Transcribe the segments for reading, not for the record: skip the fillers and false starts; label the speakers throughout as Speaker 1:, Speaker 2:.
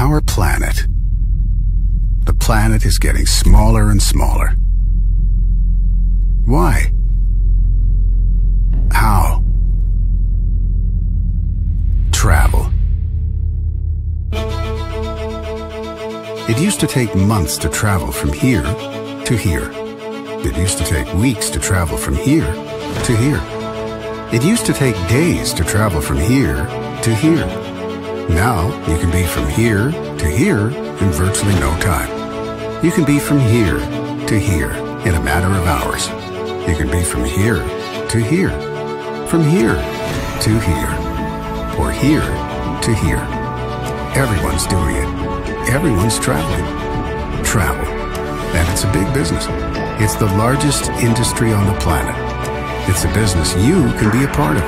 Speaker 1: Our planet. The planet is getting smaller and smaller. Why? How? Travel. It used to take months to travel from here to here. It used to take weeks to travel from here to here. It used to take days to travel from here to here. Now you can be from here to here in virtually no time. You can be from here to here in a matter of hours. You can be from here to here, from here to here, or here to here. Everyone's doing it. Everyone's traveling. Travel. And it's a big business. It's the largest industry on the planet. It's a business you can be a part of.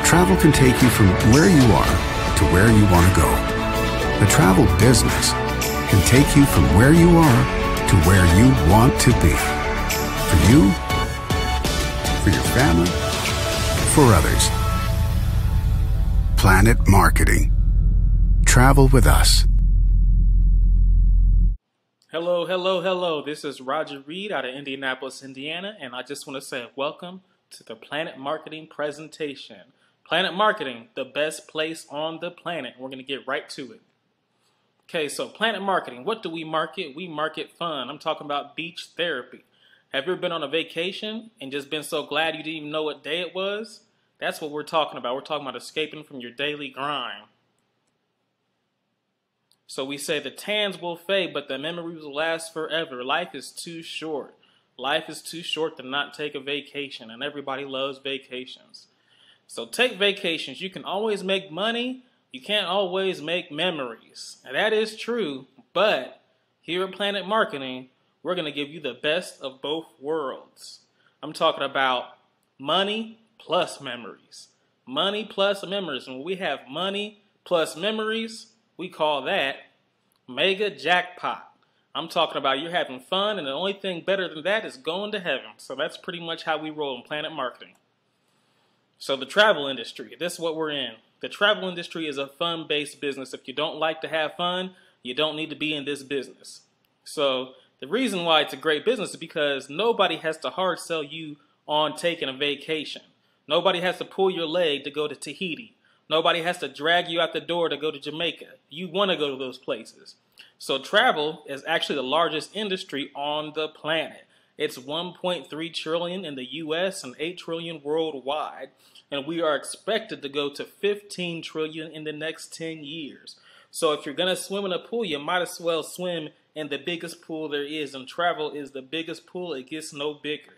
Speaker 1: Travel can take you from where you are to where you want to go. The travel business can take you from where you are to where you want to be. For you, for your family, for others. PlanNet Marketing. Travel with us.
Speaker 2: Hello, hello, hello. This is Roger Reed out of Indianapolis, Indiana, and I just want to say welcome to the PlanNet Marketing presentation. PlanNet Marketing, the best place on the planet. We're going to get right to it. Okay, so PlanNet Marketing, what do we market? We market fun. I'm talking about beach therapy. Have you ever been on a vacation and just been so glad you didn't even know what day it was? That's what we're talking about. We're talking about escaping from your daily grind. So we say the tans will fade, but the memories will last forever. Life is too short. Life is too short to not take a vacation, and everybody loves vacations. So take vacations. You can always make money. You can't always make memories. And that is true, but here at PlanNet Marketing, we're going to give you the best of both worlds. I'm talking about money plus memories. Money plus memories. And when we have money plus memories, we call that mega jackpot. I'm talking about you're having fun, and the only thing better than that is going to heaven. So that's pretty much how we roll in PlanNet Marketing. So the travel industry, this is what we're in. The travel industry is a fun-based business. If you don't like to have fun, you don't need to be in this business. So the reason why it's a great business is because nobody has to hard sell you on taking a vacation. Nobody has to pull your leg to go to Tahiti. Nobody has to drag you out the door to go to Jamaica. You want to go to those places. So travel is actually the largest industry on the planet. It's 1.3 trillion in the US and 8 trillion worldwide. And we are expected to go to 15 trillion in the next 10 years. So if you're going to swim in a pool, you might as well swim in the biggest pool there is. And travel is the biggest pool. It gets no bigger.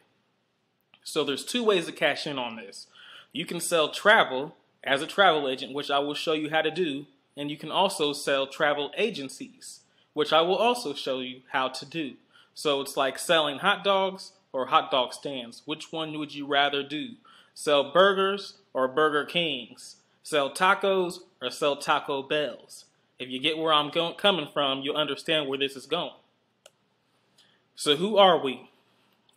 Speaker 2: So there's two ways to cash in on this. You can sell travel as a travel agent, which I will show you how to do. And you can also sell travel agencies, which I will also show you how to do. So it's like selling hot dogs or hot dog stands. Which one would you rather do? Sell burgers or Burger Kings? Sell tacos or sell Taco Bells? If you get where I'm coming from, you'll understand where this is going. So who are we?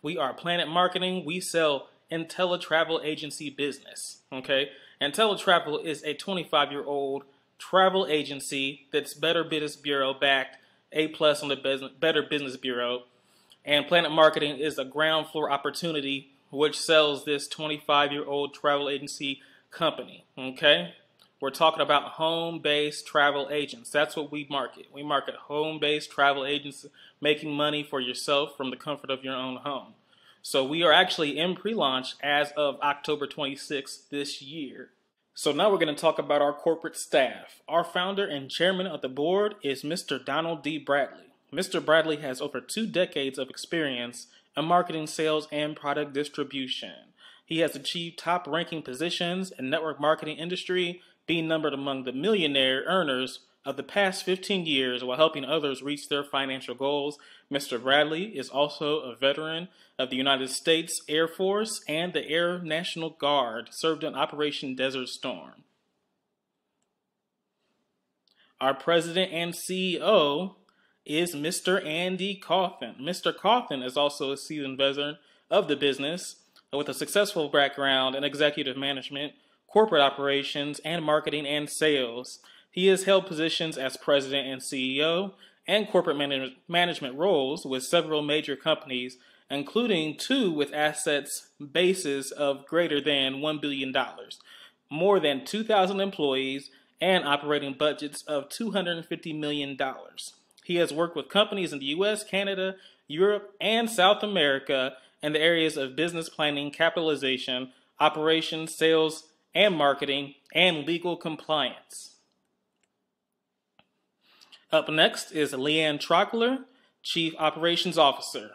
Speaker 2: We are PlanNet Marketing. We sell IntelliTravel agency business. Okay, IntelliTravel is a 25-year-old travel agency that's Better Business Bureau backed, A+ on the Better Business Bureau. And PlanNet Marketing is a ground floor opportunity which sells this 25-year-old travel agency company. Okay, we're talking about home-based travel agents. That's what we market. We market home-based travel agents making money for yourself from the comfort of your own home. So we are actually in pre-launch as of October 26th this year. So now we're going to talk about our corporate staff. Our founder and chairman of the board is Mr. Donald D. Bradley. Mr. Bradley has over 2 decades of experience in marketing, sales, and product distribution. He has achieved top-ranking positions in network marketing industry, being numbered among the millionaire earners of the past 15 years while helping others reach their financial goals. Mr. Bradley is also a veteran of the United States Air Force and the Air National Guard, served in Operation Desert Storm. Our president and CEO is Mr. Andy Coffin. Mr. Coffin is also a seasoned veteran of the business with a successful background in executive management, corporate operations, and marketing and sales. He has held positions as president and CEO and corporate management roles with several major companies, including two with assets bases of greater than $1 billion, more than 2,000 employees, and operating budgets of $250 million. He has worked with companies in the U.S., Canada, Europe, and South America in the areas of business planning, capitalization, operations, sales, and marketing, and legal compliance. Up next is Leanne Trockler, Chief Operations Officer.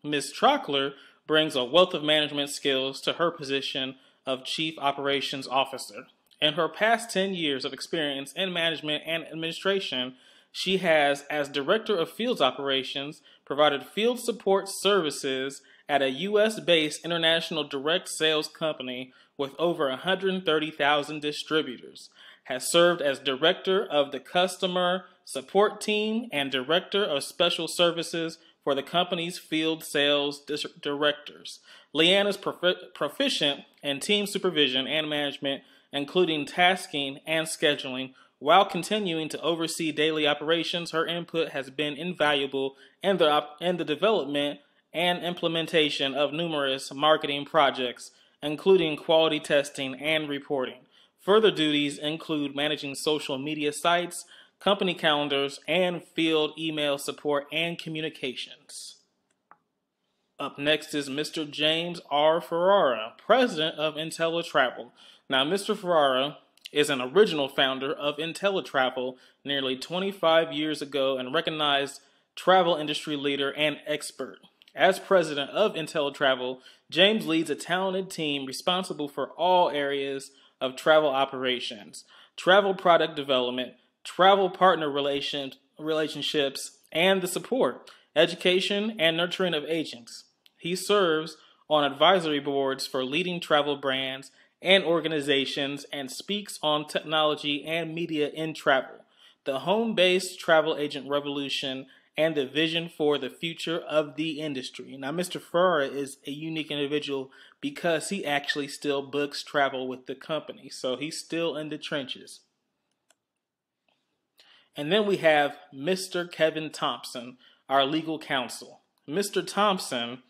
Speaker 2: Ms. Trockler brings a wealth of management skills to her position of Chief Operations Officer. In her past 10 years of experience in management and administration, she has, as Director of Field Operations, provided field support services at a U.S.-based international direct sales company with over 130,000 distributors, has served as Director of the Customer Support Team and Director of Special Services for the company's field sales directors. Leanne is proficient in team supervision and management, including tasking and scheduling. While continuing to oversee daily operations, her input has been invaluable in the development and implementation of numerous marketing projects, including quality testing and reporting. Further duties include managing social media sites, company calendars, and field email support and communications. Up next is Mr. James R. Ferrara, President of IntelliTravel. Now, Mr. Ferrara is an original founder of IntelliTravel nearly 25 years ago and recognized travel industry leader and expert. As president of IntelliTravel, James leads a talented team responsible for all areas of travel operations, travel product development, travel partner relationships, and the support, education, and nurturing of agents. He serves on advisory boards for leading travel brands and organizations and speaks on technology and media in travel, the home-based travel agent revolution, and the vision for the future of the industry. Now, Mr. Ferrara is a unique individual because he actually still books travel with the company, so he's still in the trenches. And then we have Mr. Kevin Thompson, our legal counsel. Mr. Thompson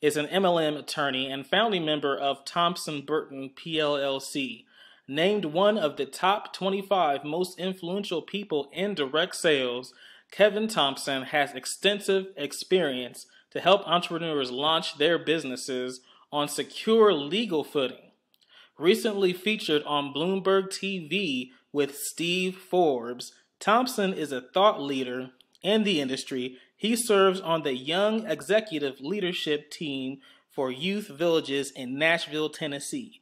Speaker 2: is an MLM attorney and founding member of Thompson Burton PLLC. Named one of the top 25 most influential people in direct sales, Kevin Thompson has extensive experience to help entrepreneurs launch their businesses on secure legal footing. Recently featured on Bloomberg TV with Steve Forbes, Thompson is a thought leader in the industry. He serves on the Young Executive Leadership Team for Youth Villages in Nashville, Tennessee,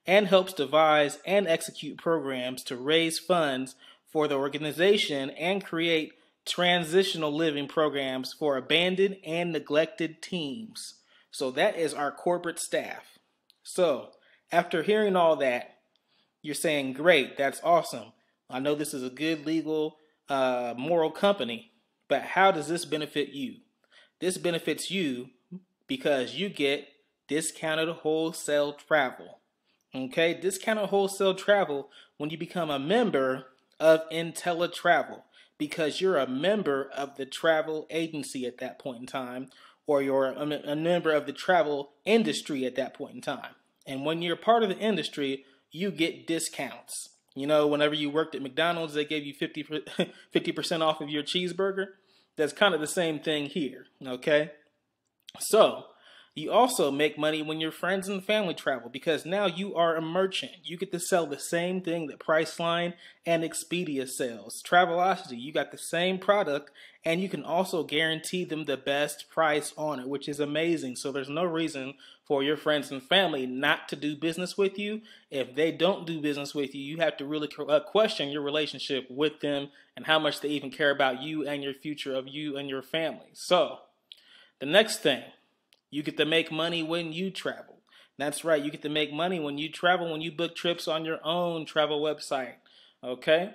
Speaker 2: and helps devise and execute programs to raise funds for the organization and create transitional living programs for abandoned and neglected teams. So that is our corporate staff. So after hearing all that, you're saying, great, that's awesome. I know this is a good legal, moral company, but how does this benefit you? This benefits you because you get discounted wholesale travel. Okay, discounted wholesale travel when you become a member of IntelliTravel, because you're a member of the travel agency at that point in time, or you're a member of the travel industry at that point in time. And when you're part of the industry, you get discounts. You know, whenever you worked at McDonald's, they gave you 50% off of your cheeseburger. That's kind of the same thing here, okay? So, you also make money when your friends and family travel because now you are a merchant. You get to sell the same thing that Priceline and Expedia sells. Travelocity, you got the same product and you can also guarantee them the best price on it, which is amazing. So there's no reason for your friends and family not to do business with you. If they don't do business with you, you have to really question your relationship with them and how much they even care about you and your future of you and your family. So the next thing, you get to make money when you travel. That's right. You get to make money when you travel, when you book trips on your own travel website. Okay?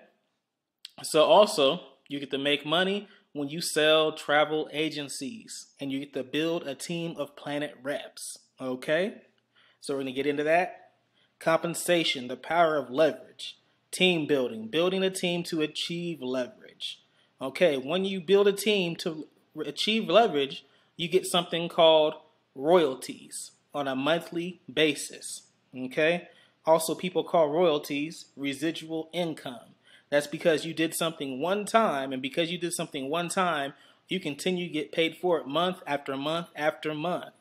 Speaker 2: So also, you get to make money when you sell travel agencies. And you get to build a team of PlanNet reps. Okay? So we're going to get into that. Compensation, the power of leverage. Team building, building a team to achieve leverage. Okay, when you build a team to achieve leverage, you get something called royalties on a monthly basis. Okay, also people call royalties residual income. That's because you did something one time, and because you did something one time, you continue to get paid for it month after month after month.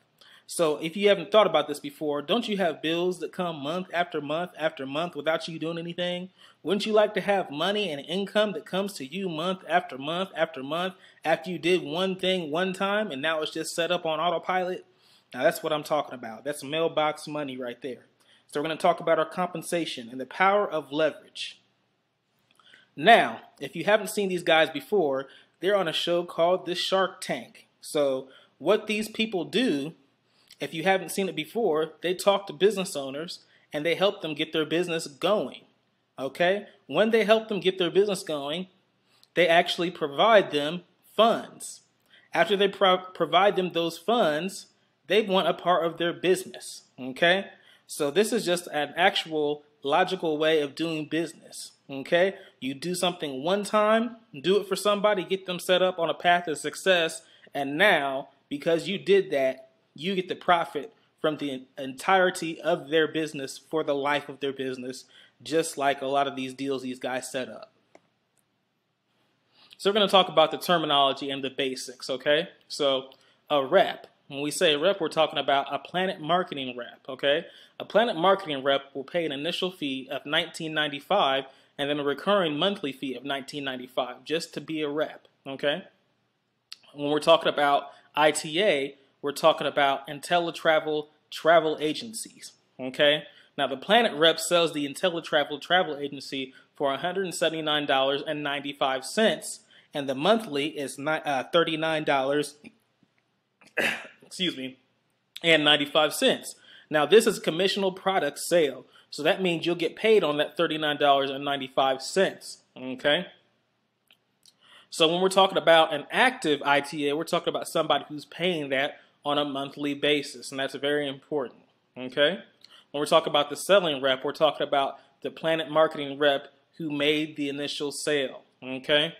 Speaker 2: So if you haven't thought about this before, don't you have bills that come month after month after month without you doing anything? Wouldn't you like to have money and income that comes to you month after month after month after you did one thing one time and now it's just set up on autopilot? Now that's what I'm talking about. That's mailbox money right there. So we're going to talk about our compensation and the power of leverage. Now, if you haven't seen these guys before, they're on a show called The Shark Tank. So what these people do, if you haven't seen it before, they talk to business owners and they help them get their business going. Okay? When they help them get their business going, they actually provide them funds. After they provide them those funds, they want a part of their business. Okay? So this is just an actual logical way of doing business. Okay? You do something one time, do it for somebody, get them set up on a path of success, and now, because you did that, you get the profit from the entirety of their business for the life of their business, just like a lot of these deals these guys set up. So we're going to talk about the terminology and the basics, okay? So a rep. When we say rep, we're talking about a PlanNet marketing rep, okay? A PlanNet marketing rep will pay an initial fee of $19.95 and then a recurring monthly fee of $19.95 just to be a rep, okay? When we're talking about ITA, we're talking about IntelliTravel travel agencies, okay? Now, the PlanNet rep sells the IntelliTravel travel agency for $179.95, and the monthly is $39, excuse me, and 95 cents. Now, this is a commissional product sale, so that means you'll get paid on that $39.95, okay? So when we're talking about an active ITA, we're talking about somebody who's paying that on a monthly basis, and that's very important, okay? When we're talking about the selling rep, we're talking about the PlanNet marketing rep who made the initial sale, okay?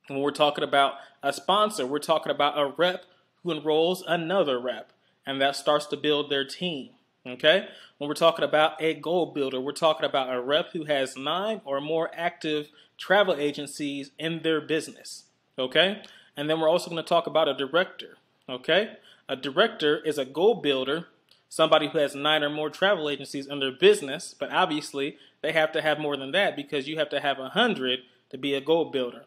Speaker 2: When we're talking about a sponsor, we're talking about a rep who enrolls another rep, and that starts to build their team, okay? When we're talking about a goal builder, we're talking about a rep who has 9 or more active travel agencies in their business, okay? And then we're also going to talk about a director, okay? A director is a goal builder, somebody who has 9 or more travel agencies in their business, but obviously they have to have more than that because you have to have 100 to be a goal builder.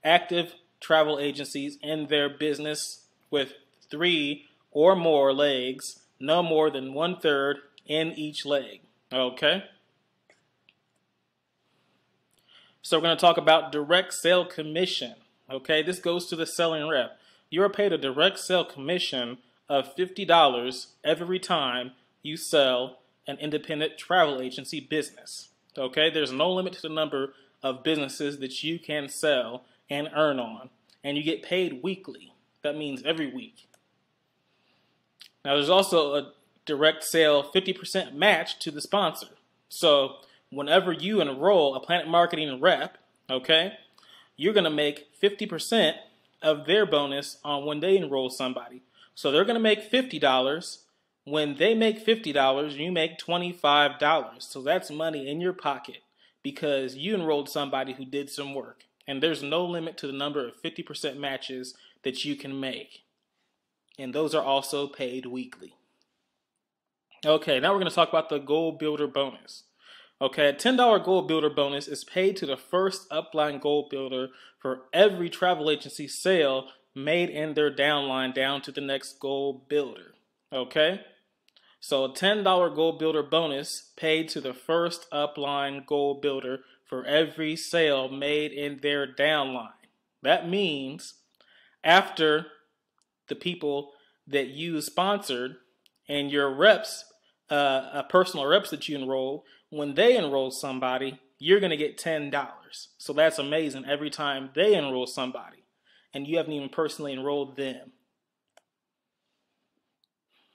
Speaker 2: Active travel agencies in their business with 3 or more legs, no more than 1/3 in each leg, okay? So we're going to talk about direct sale commission, okay? This goes to the selling rep. You are paid a direct sale commission of $50 every time you sell an independent travel agency business. Okay, there's no limit to the number of businesses that you can sell and earn on. And you get paid weekly. That means every week. Now there's also a direct sale 50% match to the sponsor. So whenever you enroll a PlanNet marketing rep, okay, you're going to make 50% of their bonus on when they enroll somebody. So they're going to make $50. When they make $50, you make $25. So that's money in your pocket because you enrolled somebody who did some work. And there's no limit to the number of 50% matches that you can make. And those are also paid weekly. Okay, now we're going to talk about the Goal Builder bonus. Okay, a $10 Goal Builder bonus is paid to the first upline Goal Builder for every travel agency sale made in their downline down to the next Goal Builder. Okay, so a $10 Goal Builder bonus paid to the first upline Goal Builder for every sale made in their downline. That means after the people that you sponsored and your reps, personal reps that you enroll, when they enroll somebody, you're going to get $10. So that's amazing every time they enroll somebody. And you haven't even personally enrolled them.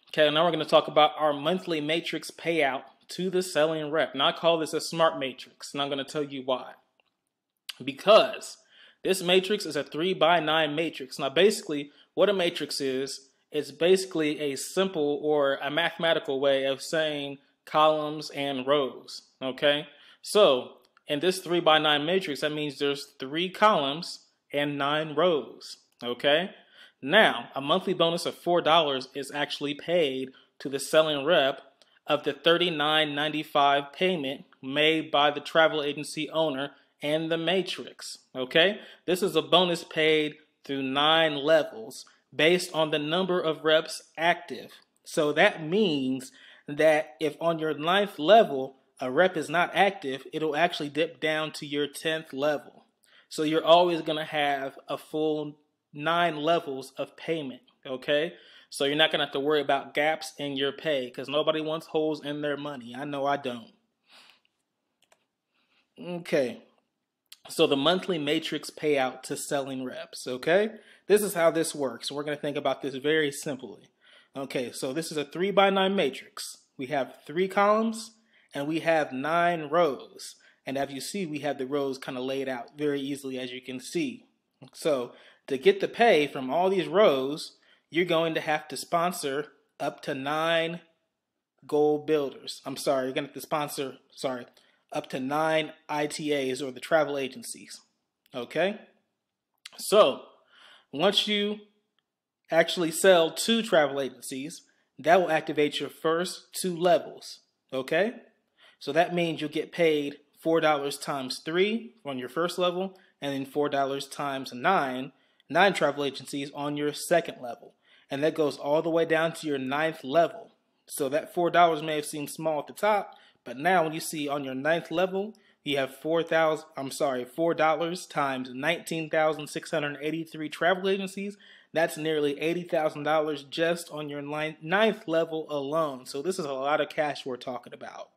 Speaker 2: Okay, now we're going to talk about our monthly matrix payout to the selling rep. Now I call this a smart matrix, and I'm going to tell you why. Because this matrix is a 3x9 matrix. Now basically what a matrix is, it's basically a simple or a mathematical way of saying columns and rows, okay? So in this 3x9 matrix, that means there's 3 columns and 9 rows, okay? Now, a monthly bonus of $4 is actually paid to the selling rep of the $39.95 payment made by the travel agency owner and the matrix, okay? This is a bonus paid through 9 levels based on the number of reps active. So that means that if on your 9th level, a rep is not active, it'll actually dip down to your 10th level. So you're always going to have a full 9 levels of payment, okay? So you're not going to have to worry about gaps in your pay because nobody wants holes in their money. I know I don't. Okay, so the monthly matrix payout to selling reps, okay? This is how this works. We're going to think about this very simply. Okay, so this is a 3x9 matrix. We have 3 columns and we have 9 rows. And as you see, we have the rows kind of laid out very easily, as you can see. So to get the pay from all these rows, you're going to have to sponsor up to 9 goal builders. I'm sorry, you're going to have to sponsor, up to 9 ITAs or the travel agencies. Okay? So once you actually sell 2 travel agencies, that will activate your first 2 levels. Okay? So that means you'll get paid $4 times 3 on your first level, and then $4 times 9 travel agencies on your second level. And that goes all the way down to your 9th level. So that $4 may have seemed small at the top, but now when you see on your 9th level, you have $4 times 19,683 travel agencies. That's nearly $80,000 just on your 9th level alone. So this is a lot of cash we're talking about.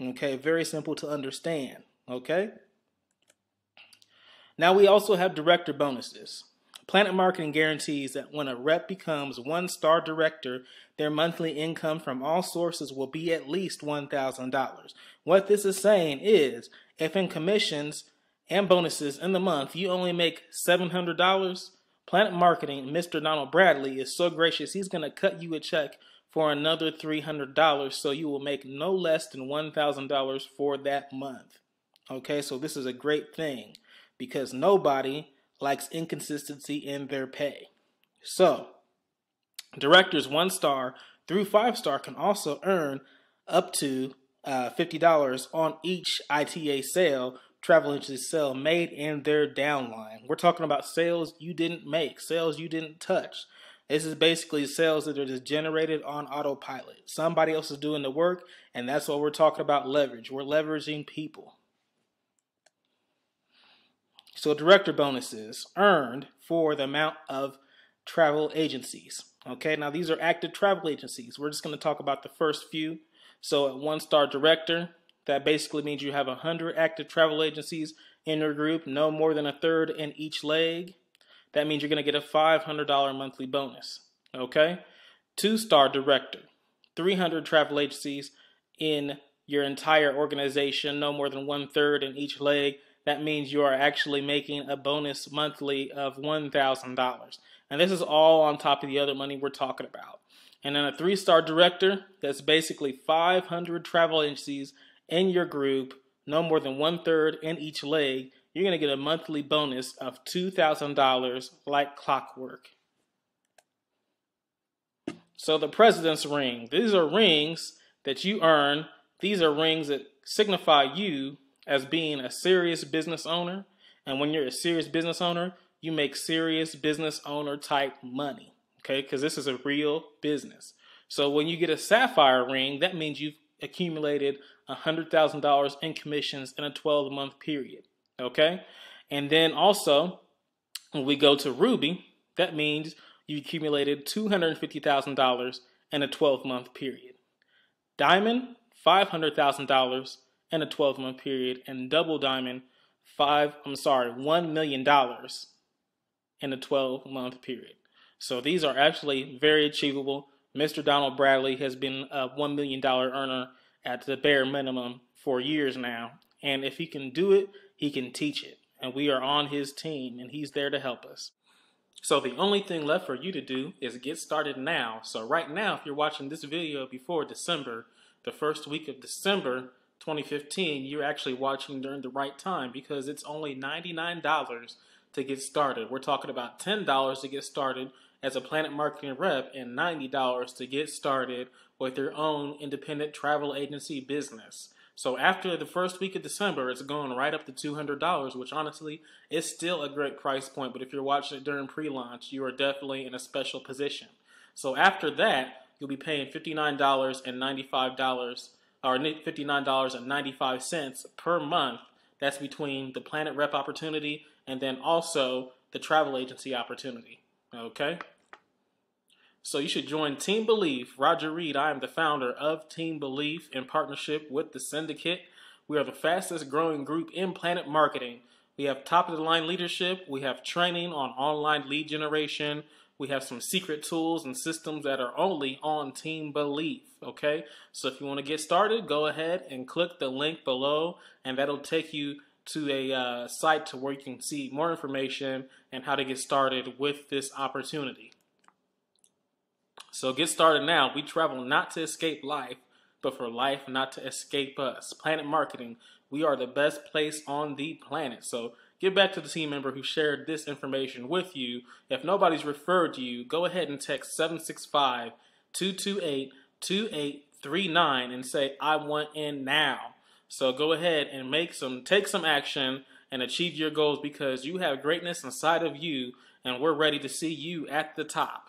Speaker 2: Okay, very simple to understand. Okay. Now we also have director bonuses. PlanNet Marketing guarantees that when a rep becomes 1-star director, their monthly income from all sources will be at least $1,000. What this is saying is, if in commissions and bonuses in the month you only make $700, PlanNet Marketing, Mr. Donald Bradley, is so gracious, he's going to cut you a check for another $300, so you will make no less than $1,000 for that month. Okay, so this is a great thing because nobody likes inconsistency in their pay. So, directors 1-star through 5-star can also earn up to $50 on each ITA sale, travel agency sale made in their downline. We're talking about sales you didn't make, sales you didn't touch. This is basically sales that are just generated on autopilot. Somebody else is doing the work, and that's what we're talking about leverage. We're leveraging people. So director bonuses earned for the amount of travel agencies. Okay, now these are active travel agencies. We're just going to talk about the first few. So at 1-star director, that basically means you have 100 active travel agencies in your group, no more than a third in each leg. That means you're going to get a $500 monthly bonus. Okay, 2-star director, 300 travel agencies in your entire organization, no more than 1/3 in each leg. That means you are actually making a bonus monthly of $1,000. And this is all on top of the other money we're talking about. And then a 3-star director, that's basically 500 travel agencies in your group, no more than 1/3 in each leg. You're going to get a monthly bonus of $2,000 like clockwork. So the President's Ring. These are rings that you earn. These are rings that signify you as being a serious business owner. And when you're a serious business owner, you make serious business owner type money. Okay, because this is a real business. So when you get a sapphire ring, that means you've accumulated $100,000 in commissions in a 12-month period. Okay, and then also when we go to ruby, that means you accumulated $250,000 in a 12-month period. Diamond, $500,000 in a 12-month period, and double diamond, $1 million in a 12-month period. So these are actually very achievable. Mr. Donald Bradley has been a $1 million earner at the bare minimum for years now. And if he can do it, he can teach it. And we are on his team, and he's there to help us. So the only thing left for you to do is get started now. So right now, if you're watching this video before December, the first week of December 2015, you're actually watching during the right time, because it's only $99 to get started. We're talking about $10 to get started as a PlanNet marketing rep and $90 to get started with your own independent travel agency business. So after the first week of December, it's going right up to $200, which honestly is still a great price point. But if you're watching it during pre-launch, you are definitely in a special position. So after that, you'll be paying $59.95 or $59.95 per month. That's between the PlanNet rep opportunity and then also the travel agency opportunity. Okay? So you should join Team Belief. Roger Reed, I am the founder of Team Belief in partnership with the Syndicate. We are the fastest growing group in PlanNet marketing. We have top of the line leadership. We have training on online lead generation. We have some secret tools and systems that are only on Team Belief. Okay? So if you want to get started, go ahead and click the link below, and that'll take you to a site to where you can see more information and how to get started with this opportunity. So get started now. We travel not to escape life, but for life not to escape us. PlanNet Marketing, we are the best place on the planet. So get back to the team member who shared this information with you. If nobody's referred you, go ahead and text 765-228-2839 and say, I want in now. So go ahead and take some action and achieve your goals, because you have greatness inside of you, and we're ready to see you at the top.